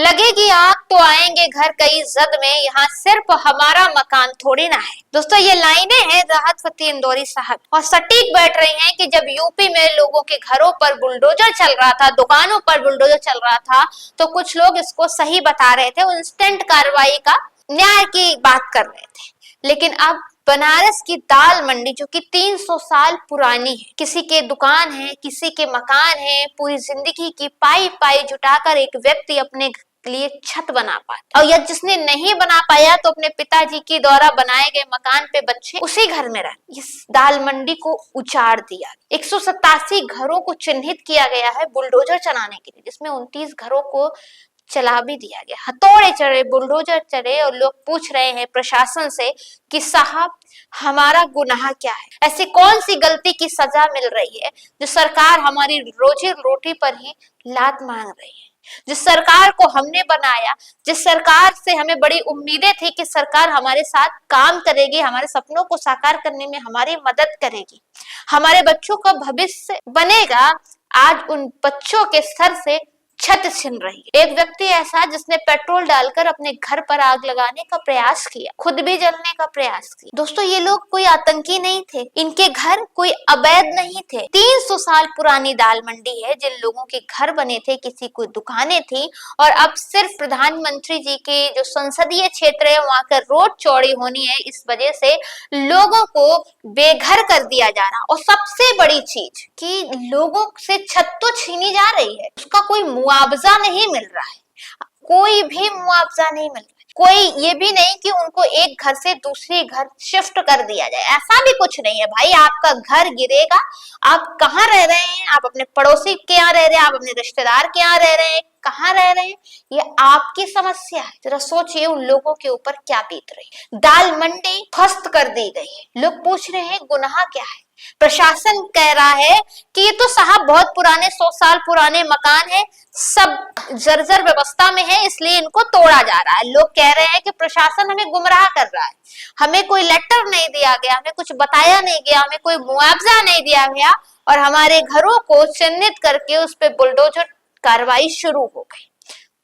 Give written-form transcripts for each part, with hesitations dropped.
लगेगी आग तो आएंगे घर कई जद में, यहाँ सिर्फ हमारा मकान थोड़ी ना है। दोस्तों ये लाइनें हैं राहत फतेह इंदौरी साहब और सटीक बैठ रही हैं कि जब यूपी में लोगों के घरों पर बुलडोजर चल रहा था, दुकानों पर बुलडोजर चल रहा था, तो कुछ लोग इसको सही बता रहे थे, इंस्टेंट कार्रवाई का न्याय की बात कर रहे थे। लेकिन अब बनारस की दाल मंडी जो कि 300 साल पुरानी है, किसी के दुकान है, किसी के मकान है, पूरी जिंदगी की पाई पाई जुटाकर एक व्यक्ति अपने लिए छत बना पाता, और यह जिसने नहीं बना पाया तो अपने पिताजी के द्वारा बनाए गए मकान पे बच्चे उसी घर में रह, इस दाल मंडी को उजाड़ दिया। 187 घरों को चिन्हित किया गया है बुलडोजर चलाने के लिए, जिसमें 29 घरों को चला भी दिया गया। हथौड़े चढ़े, बुलडोजर चढ़े, और लोग पूछ रहे हैं प्रशासन से कि साहब हमारा गुनाह क्या है, ऐसी कौन सी गलती की सजा मिल रही है जो सरकार हमारी रोजी रोटी पर ही लात मांग रही है। जिस सरकार को हमने बनाया, जिस सरकार से हमें बड़ी उम्मीदें थी कि सरकार हमारे साथ काम करेगी, हमारे सपनों को साकार करने में हमारी मदद करेगी, हमारे बच्चों का भविष्य बनेगा, आज उन बच्चों के सर से छत छिन रही है। एक व्यक्ति ऐसा जिसने पेट्रोल डालकर अपने घर पर आग लगाने का प्रयास किया, खुद भी जलने का प्रयास किया। दोस्तों ये लोग कोई आतंकी नहीं थे, इनके घर कोई अवैध नहीं थे। 300 साल पुरानी दाल मंडी है, जिन लोगों के घर बने थे, किसी को दुकानें थी, और अब सिर्फ प्रधानमंत्री जी के जो संसदीय क्षेत्र है वहां का रोड चौड़ी होनी है, इस वजह से लोगों को बेघर कर दिया जा रहा। और सबसे बड़ी चीज कि लोगों से छत तो छीनी जा रही है, उसका कोई मुआवजा नहीं मिल रहा है, कोई भी मुआवजा नहीं मिल रहा है। कोई ये भी नहीं कि उनको एक घर से दूसरे घर शिफ्ट कर दिया जाए, ऐसा भी कुछ नहीं है। भाई आपका घर गिरेगा, आप कहाँ रह रहे हैं, आप अपने पड़ोसी के यहाँ रह रहे हैं, आप अपने रिश्तेदार के यहाँ रह रहे हैं, कहाँ रह रहे हैं, ये आपकी समस्या है। जरा सोचिए उन लोगों के ऊपर क्या बीत रही है। दाल मंडी ध्वस्त कर दी गई है, लोग पूछ रहे हैं गुनाह क्या है। प्रशासन कह रहा है कि ये तो साहब बहुत पुराने 100 साल पुराने मकान है, सब जर्जर व्यवस्था में है, इसलिए इनको तोड़ा जा रहा है। लोग कह रहे हैं कि प्रशासन हमें गुमराह कर रहा है, हमें कोई लेटर नहीं दिया गया, हमें कुछ बताया नहीं गया, हमें कोई मुआवजा नहीं दिया गया, और हमारे घरों को चिन्हित करके उस पर बुलडोजर कार्रवाई शुरू हो गई।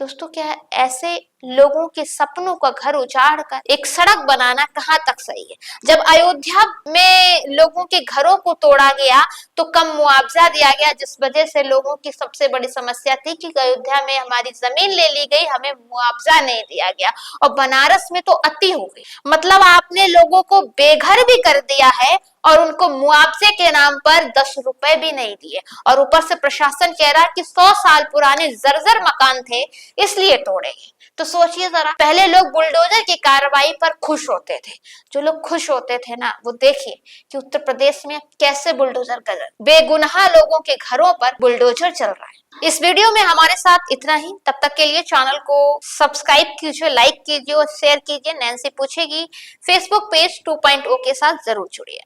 दोस्तों क्या ऐसे लोगों के सपनों का घर उजाड़ कर एक सड़क बनाना कहाँ तक सही है? जब अयोध्या में लोगों के घरों को तोड़ा गया तो कम मुआवजा दिया गया, जिस वजह से लोगों की सबसे बड़ी समस्या थी कि अयोध्या में हमारी जमीन ले ली गई, हमें मुआवजा नहीं दिया गया। और बनारस में तो अति हो गई, मतलब आपने लोगों को बेघर भी कर दिया है और उनको मुआवजे के नाम पर 10 रुपए भी नहीं दिए, और ऊपर से प्रशासन कह रहा है कि 100 साल पुराने जर्जर मकान थे इसलिए तोड़े गए। तो सोचिए जरा, पहले लोग बुलडोजर की कार्रवाई पर खुश होते थे, जो लोग खुश होते थे ना, वो देखिए कि उत्तर प्रदेश में कैसे बुलडोजर कर बेगुनाह लोगों के घरों पर बुलडोजर चल रहा है। इस वीडियो में हमारे साथ इतना ही, तब तक के लिए चैनल को सब्सक्राइब कीजिए, लाइक कीजिए और शेयर कीजिए। नैन्सी पूछेगी फेसबुक पेज 2.0 के साथ जरूर जुड़िए।